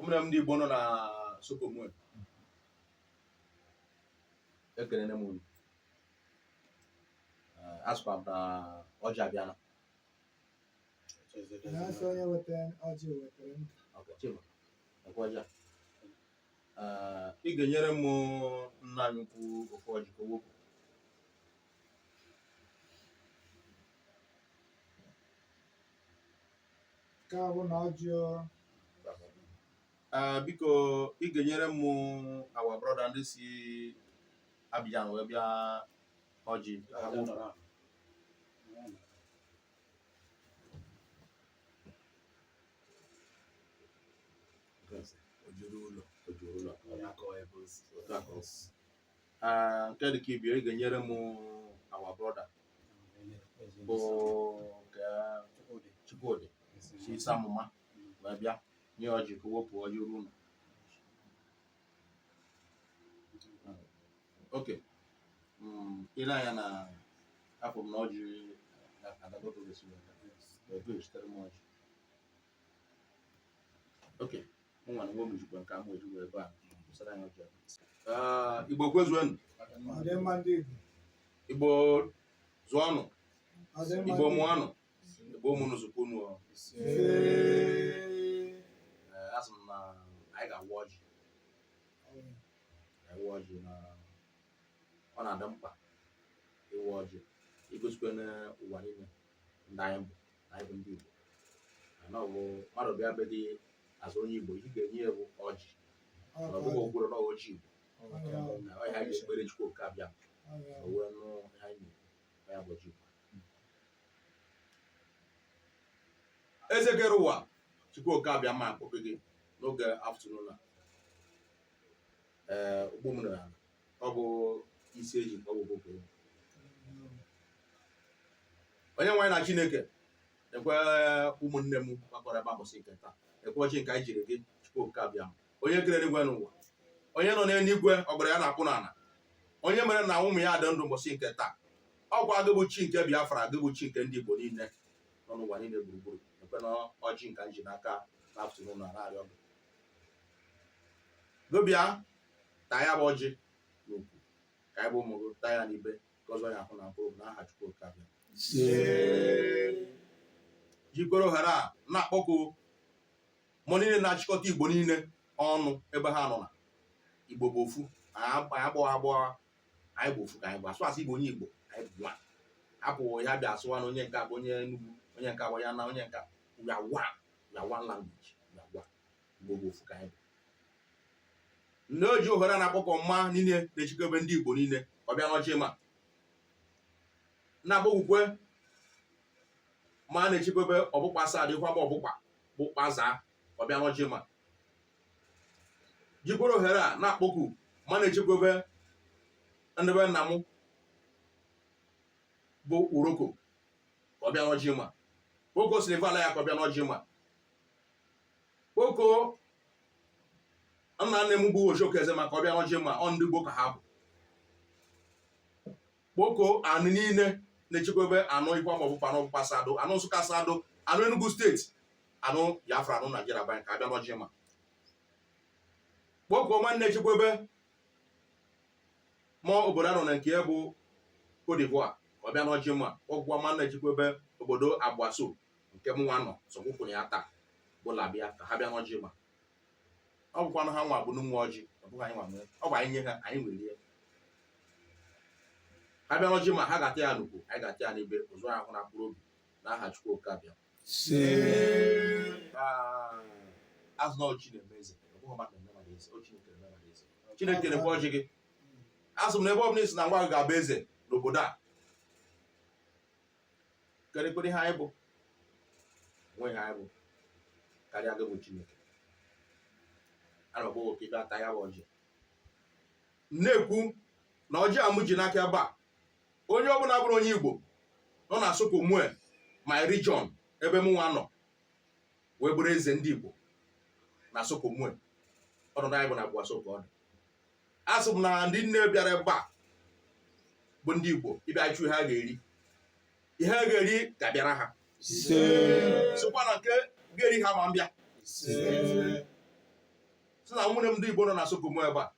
ụmụnne m ndị Igbo nọ na Sokomue ekelene m unu asụkwa m na ọjị abịala onye wetara ọjị wetara ndụ. Ị ga-enyere m nna anyị ukwu ofu ọjị ka o wepụ. Nke a bụ na ọjị biko ị ga-enyere m awa brọda ndị si Abidjan wee bịa ọjị nke dị ka ibie ị ga-enyere m awa brọda bụ Chukwudi si isi amụma wee bịa nye ọjị ka o wepụ ọjị ruo ụlọ. Ok, ile anya na afọ m na ọjị adagotogozitere m ọjị. Ok, nwa na nwe m jikwa nke amụ ejikwa ebe a usara anya ọjị. Igbo kwezuenu, ọdịmma ndị Igbo zụọnụ, Igbo mụọnụ, Igbo ụmụnụ zụkwunu. Asị m na anyị ga-awa ọjị na ọ na-adị mkpa ịwa ọjị igosikwa n'ụwa niile ndị anyị bụ ndị Igbo na ọ bụ mmadụ bịa be gị azụ onye Igbo ị ga-enye ya bụ ọjị na ọ bụghị ogworo na ọjị Igbo ọhịa anyị ekpere Chukwu oke abịa wee nụ ihe anyị ya bụ ọjị Igbo. Eze kere ụwa Chukwu oke abịa ma akpọke gị n'oge afternoon ugbo m na ọ bụ isi eji ọ bụ obodo onye nwanyị na Chineke ekwe ụmụnne m gbakọrọ ebe mbọsị nke taa ekwe ọchị nke anyị jiri gị Chukwu oke abịa onye kere eluigwe n'ụwa onye nọ n'eluigwe ọgbara ya na-akwụ n'ala onye mere na ụmụ ya dị ndụ mbọsị nke taa ọkwa gị bụ chi nke Biafra gị bụ chi nke ndị Igbo niile nọ n'ụwa niile gburugburu ekwe na ọjị nke anyị ji n'aka n'afternoon na-arịọ gị gobịa taa ya bụ ọjị n'ukwu ka anyị bụ ụmụ gị taa ya n'ibe ka ọzọ ya ahụ na mkpụrụ na aha Chukwu oke abịa jikwere ohere a na-akpọkụ mụ niile na-achịkọta Igbo niile ọnụ ebe ha nọ na Igbo bụ ofu anyị agbọghọ anyị bụ ofu ka anyị bụ asụ Igbo onye Igbo anyị bụ nwa hapụ ya bịa asụwa na onye nke abụ onye Enugu onye nke abụ ya na onye nke we are one language Igbo bụ ofu ka anyị bụ nne o ji ohere na-akpọkọ mma niile na-echikobe ndị Igbo niile ọbịa n'ọchị ma na-agbọgwukwe ma na-echikobe ọbụkpa asaa dịkwa ma ọbụkpa bụkpa zaa ọbịa n'ọchị ma jikwere ohere a na-akpọku ma na-echikobe ndị be nna m bụ Uroko ọbịa n'ọchị ma Oko Silvala ya ka ọbịa n'ọchị ma Oko nna nne m bụ Ojoke Eze maka ọbịa n'ọjị ma ọ ndị Igbo ka ha bụ kpoko anụ niile na-echekwebe anụ ikwa ma ọbụkpa na ọbụkpa Sado anụ Nsụka Sado anụ Enugu steeti anụ Biafra anụ Naijiria banye ka abịa n'ọjị ma kpoko nwanne echekwebe ma obodo anọ na nke ya bụ Cote d'Ivoire ka ọbịa n'ọjị ma ọgwụgwọ nwanne echekwebe obodo Abụaso nke m nwa nọ sọkwụkwụrụ ya taa bụ labịa ka ha bịa n'ọjị ma ọ bụkwanụ ha nwa bụ n'ụmụ ọjị ọ bụghị anyị nwa nwere ọ bụ anyị nye ha anyị nwere ihe ha bịa n'ọjị ma ha ga-ata ya n'ukwu anyị ga-ata ya n'ibe ụzọ ahụ na mkpụrụ obi na aha Chukwu oke abịa azụ na ọjị na-eme eze Chineke na-ekwe ọjị gị asụ m na ebe ọ bụla isi na ngwa gị ga-abụ eze n'obodo a kerekwere ihe anyị bụ nwe ihe anyị bụ karịa gị bụ Chineke na-ekwu na ọjị amụ ji n'aka ebe a onye ọbụla bụrụ onye Igbo nọ na Sokomue my region ebe m nwa nọ wee bụrụ eze ndị Igbo na Sokomue ọnọdụ anyị bụ na Abụaso ka ọ dị asị m na ndị nne bịara ebe a bụ ndị Igbo ịbịa chụ ihe ha ga-eri ga-abịara ha sikwa na nke ga-eri ha ma mbịa sị na ụmụnne m ndị Igbo nọ na Sokomo ebe a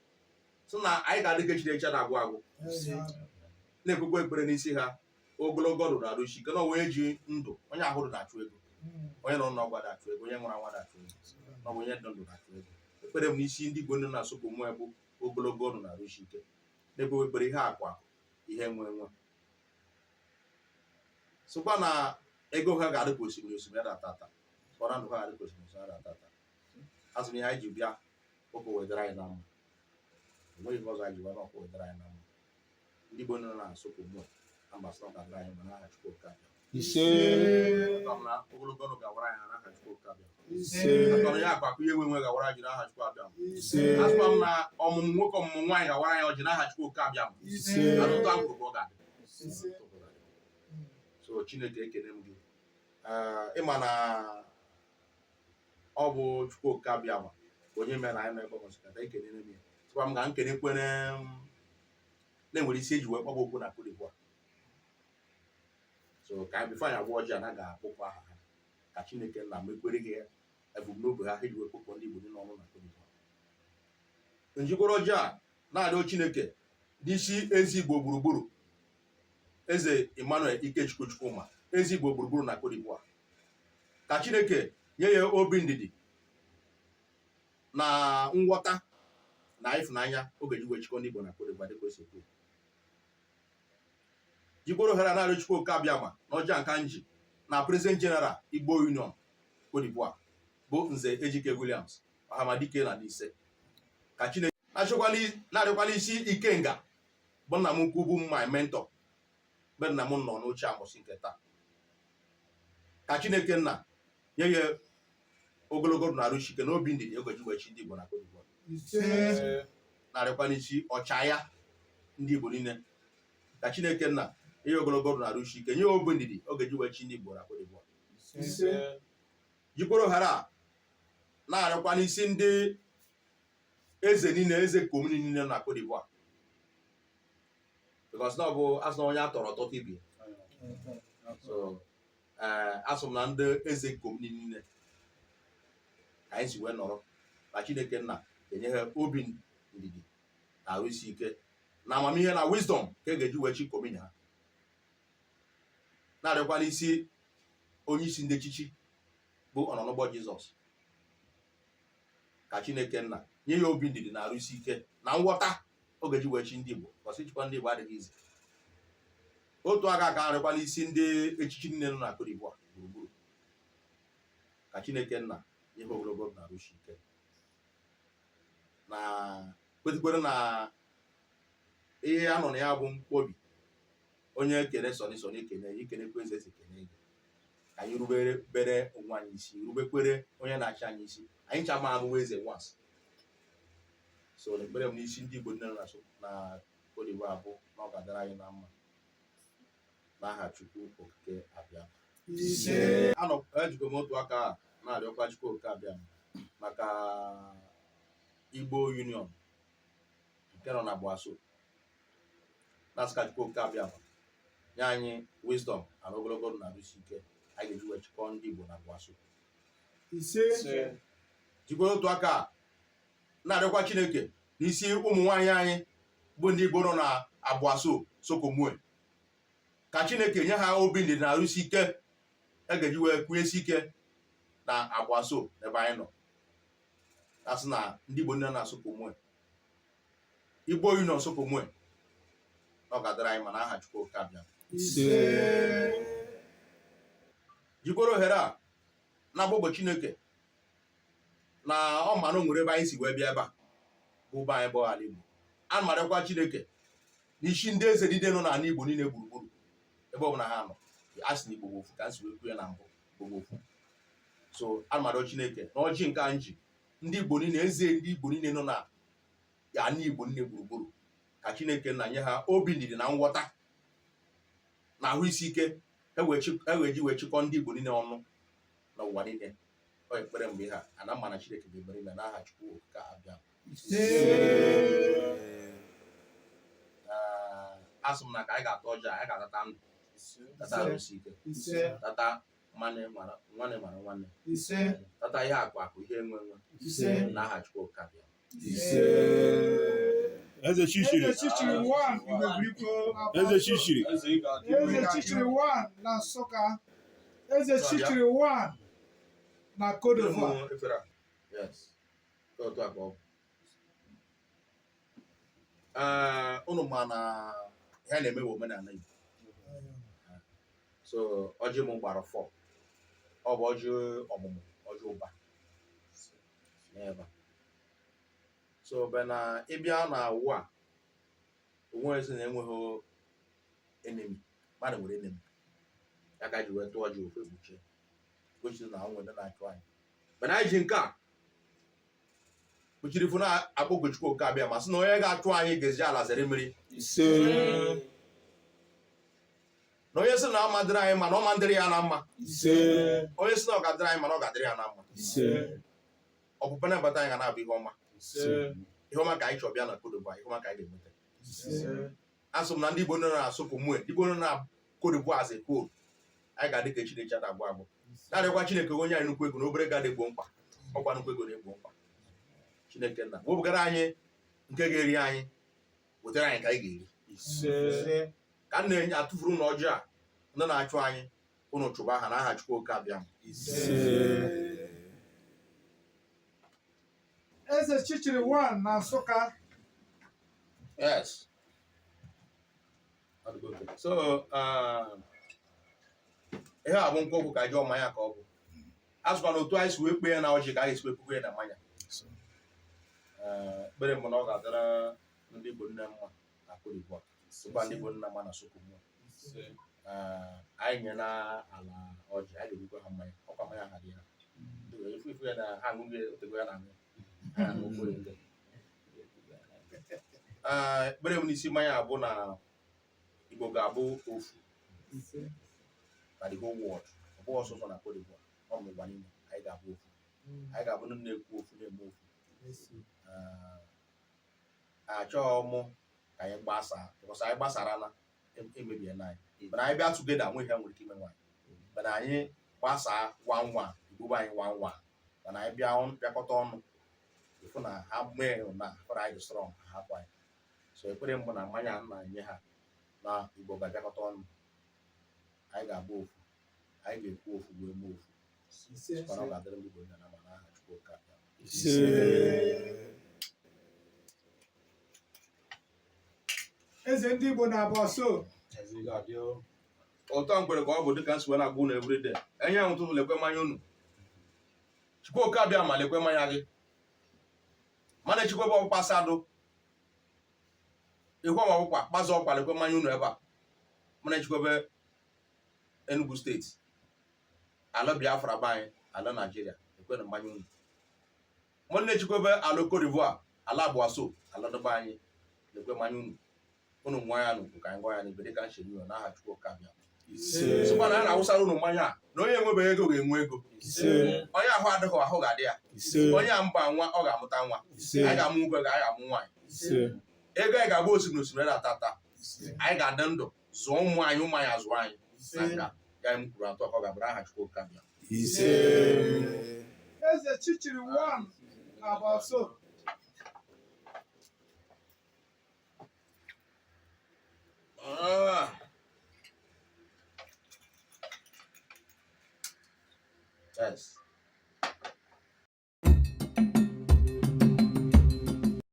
sị na anyị ga-adị ka Chineke na-agwụ agwụ na-ekpekwa ekpere n'isi ha ogologo ndụ na-arụsi ike na onwe ji ndụ onye ahụ dị na-achụ ego onye nọ n'ọgwa na-achụ ego onye nwụrụ anwa na-achụ ego na onye dị ndụ na-achụ ego ekpere m n'isi ndị Igbo nọ na Sokomo bụ ogologo ndụ na-arụsi ike na-ekpewe ekpere ihe akwa ihe nwe sokwa na ego ha ga-adị ka osimiri osimiri atata ọra ndụ ha ga-adị ka osimiri osimiri atata azụ ihe anyị ji bịa ụkwụ wedara anyị na mma enweghị ihe ọzọ anyị ji bịa n'ọkwụ wedara anyị na mma ndị Igbo nọ na Sokomo ambassador ga-agara anyị ma n'aha Chukwu Okike na ogologo ndụ ga-awara anyị n'aha Chukwu Okike atọrọ ya akpakọ ihe nwe ga-awara anyị n'aha Chukwu abịa asụkwa m na ọmụmụ nwoke ọmụmụ nwaanyị ga-awara anyị ọjị n'aha Chukwu Okike abịa atụtụ agụrụ ka ọ ga-adị so Chineke ekele m gị ịma na ọ bụ Chukwu Okike abịa ma onye mere anyị n'ebe ọmụsịkata ekelere m ya tụkwa m ga nkelekwere na-enwere isi eji wee kpọba okwu na Cote d'Ivoire so ka anyị bifo anyị agwa ọjọọ na ga-akpọkwa aha ha ka Chineke na mekwere gị ebumnobi ha eji wee kpọkpọ ndị Igbo dị n'ọnụ na Cote d'Ivoire njikọrọ ọjọọ a na-arịọ Chineke n'isi ezi Igbo gburugburu eze Emmanuel Ikechukwu Chukwuma ezi Igbo gburugburu na Cote d'Ivoire ka Chineke nye ya obi ndidi na nghọta na ịfụnanya oge ji wee chịkọ ndị Igbo na Cote d'Ivoire dịka o si ekwu jikworo ohere na-arịọ Chukwu Okike abịama na ọja nka nji na President General Igbo Union Cote d'Ivoire bụ Nze Ejike Williams Ọhamadike na Nise ka Chineke na-arịọkwala isi Ikenga bụ nna m ukwu bụ my mentor mgbe nna m nọ n'oche amụsị nke taa ka Chineke nna nye ya ogologo ndụ na-arụsi ike na obi ndidi ogeji wee chi ndị Igbo na Cote d'Ivoire na-arịọkwala isi ọchịagha ndị Igbo niile ka Chineke nna ihe ogologo ndụ na-arụsi ike nye obi ndidi ogeji wee chi ndị Igbo na Cote d'Ivoire jikworo ohere a na-arịọkwala isi ndị eze niile eze komuni niile na Cote d'Ivoire because na ọ bụ asụ na onye atọrọ ọtọta ibi so asụ m na ndị eze komuni niile ka anyị si wee nọrọ ka Chineke nna enye ha obi ndidi na arụsi ike na amamihe na wisdom ka e ga-eji wee chi komuni ha na-arịọkwala isi onye isi ndị echichi bụ ọnọnụgbọ Jizọs ka Chineke nna nye ya obi ndidi na arụsi ike na nghọta oge ji wee chi ndị Igbo ọsị chịkwa ndị Igbo adịghị ize otu aka ka arịọkwala isi ndị echichi niile nọ na Cote d'Ivoire gburugburu ka Chineke nna nye ha ogologo na arụsi ike na kwetekwere na ihe a nọ na ya bụ mkpobi onye kene sọni ekene ikenekwa eze esi kene gị ka anyị rubere onwe anyị isi rubekwere onye na-achị anyị isi anyị ncha ma abụwa eze once so na ekpere m n'isi ndị Igbo nne na Cote d'Ivoire abụ na ọ ga-adara anyị na mma n'aha Chukwu Okike abịa ejikọ m otu aka na-arịọkwa Chukwu Okike abịa maka Igbo Union nke nọ na Boaso na-asịka Chukwu Okike abịa nye anyị wisdom na ogologo na arụsi ike anyị ga-eji wee chịkọ ndị Igbo na Boaso jikwara otu aka na-arịọkwa Chineke n'isi ụmụ nwaanyị anyị bụ ndị Igbo nọ na Boaso Sokomo ka Chineke nye ha obi ndidi na arụsi ike e ga-eji wee kwunyesi ike na Boaso ebe anyị nọ asị na ndị Igbo nne na Sokomo Igbo Union Sokomo na ọ ga-adara anyị ma na aha Chukwu Okike abịa jikwara ohere a na-agbagbo Chineke na ọ ma na o nwere ebe anyị si wee bịa ebe a bụ be anyị bụ ala Igbo a marịkwa Chineke n'isi ndị eze niile nọ n'ala Igbo niile gburugburu ebe ọ bụla ha nọ a sị na Igbo bụ ofu ka m si wee kwuo ya na mbụ bụ ofu so a marịọ Chineke na ọjị nke a nji ndị Igbo niile eze ndị Igbo niile nọ na ala Igbo niile gburugburu ka Chineke na nye ha obi ndidi na nghọta na ahụ isi ike eweji wee chịkọ ndị Igbo niile ọnụ n'ụwa niile ọ ekpere mgbe ha ana mma na Chineke ga-emere ime n'aha Chukwu Okike abịa asụ m na ka anyị ga-atọ ọjọọ anyị ga-atata ndụ tata arụsi ike tata nwanne ise tata ihe akụ ihe enwe ise na aha Chukwu kabịa ise Eze Chichiri. Eze Chichiri 1 Igweburikwo Eze Chichiri. Eze Chichiri 1 na Nsụka Eze Chichiri 1 na Côte d'Ivoire efere a. Yes. Otu a ka ọ bụ. Unu ma na ihe na-eme bụ omenala Igbo. So ọjị m gbara 4. Ọ bụ ọjị ọmụmụ, ọjị ụba. N'ebe a. So be na ịbịa na ụwa a, onwe ezi na enweghị enemi, mmadụ nwere enemi. Ya ka ji wee tụọ ọjị ofe kpuchie. Gosi na ọ nwere na-achụ anyị. Mana anyị ji nke a kpuchiri ifu na-akpọ Chukwu kabịa ma sị na onye ga-achụ anyị ga-eji ala zere mmiri. Ise. Na onye sị na ọ madịrị anyị mana ọ mandịrị ya na mma. Ise. Onye sị na ọ ga-adịrị anyị mana ọ ga-adịrị ya na mma. Ise. Ọpụpụ na-abata anyị ga na-abụ ihe ọma. Ise. Ihe ọma ka anyị chọọ bịa na Côte d'Ivoire, ihe ọma ka anyị ga-enweta. Ise. Asụ m na ndị Igbo nọ na-asụpụ mue, ndị Igbo nọ na Côte d'Ivoire as a whole, anyị ga-adị ka Chineke ada agbụ agbụ. Na-adịkwa Chineke onye anyị nnukwu ego na obere ga na-egbo mkpa. Ọkwa nnukwu ego na-egbo mkpa. Chineke nna wepụgara anyị nke ga-eri anyị, wetara anyị ka anyị ga-eri. Ise. Ka m na-enye atụfuru na ọjọọ a ndị na-achụ anyị unu chụba aha na aha Chukwu kabịa. Ise. Eze Chichiri 1 na Nsụka Yes. So ihe a bụ nkwụ ka jụọ mmanya ka ọ bụ. Azụkwa na otu anyị si wee kpee ya na ọjị ka anyị si wee kpekwe ya na mmanya. Ekpere m na ọ ga-adịra ndị Igbo nne mma na Côte d'Ivoire, sịkwa ndị Igbo nne mma na Sokomo. Anyị nye na ala ọjị, anyị ga-ebukwa ha mmanya, ọkwa mmanya ha dị ha. Ifu ya na ha aṅụghị otego ya na aṅụ. Ekpere m n'isi mmanya abụ na Igbo ga-abụ ofu na the whole world. Ọ bụghị ọsọsọ na Côte d'Ivoire, ọ bụ ụwa niile anyị ga-abụ ofu. Anyị ga-abụ ndị na-ekwu ofu na-eme ofu. Achọghị mụ ka anyị gbasaa, because anyị gbasara na emebie na anyị. Mana anyị bịa tugeda nwe ihe nwere ike ime nwaanyị. Mana anyị gbasaa 1-1, Igbo anyị 1-1. Mana anyị bịakọta ọnụ ifu na ha mee na fara anyị dị strong ha hapụ anyị. So ekpere mbụ na mmanya na-enye ha na Igbo ga-abịakọta ọnụ. Anyị ga-abụ ofu, anyị ga-ekwu ofu wee mee ofu. Mana ọ ga-adịrị ndị Igbo na ama na aha Chukwu kabịa. Ise. Eze ndị Igbo na-abụ so Ụtọ mgbere ka ọ bụ dịka nsogbu na-agụ unu everyday. Enye ahụ ụtụtụ lekwe mmanya unu. Chukwu kabịa ma lekwe mmanya gị. Mana echikwebe ọkpụkpa sadụ. Ihu ọma ọkpụkpa kpazụ ọkpa lekwe mmanya unu ebe a. Mana echikwebe Enugu steeti. Ala Biafra be anyị, ala Nigeria, ekwe na mmanya unu. Mana echikwebe ala Côte d'Ivoire, ala Boaso, ala dọba anyị, lekwe mmanya unu. Unu nwa ya n'ukwu ka anyị gwa ya n'ibe dịka ncheri unu n'aha Chukwu kabịa. Ise. Sịkwa na a na-awụsara unu mmanya a na onye enwebeghị ego ga-enwe ego. Ise. Onye ahụ adịghị ahụ ga-adị ya. Ise. Onye a mba nwa ọ ga-amụta nwa. Ise. Anyị ga-amụ nwoke ga anyị ga-amụ nwaanyị. Ise. Ego anyị ga-agba osimiri osimiri na-atata. Anyị ga-adị ndụ zụọ ụmụ anyị azụọ anyị. Na nga ya m kwuru atọ ka ọ ga-abụrụ aha Chukwu kabịa. Ise. Eze Chichiri 1 na so Yes.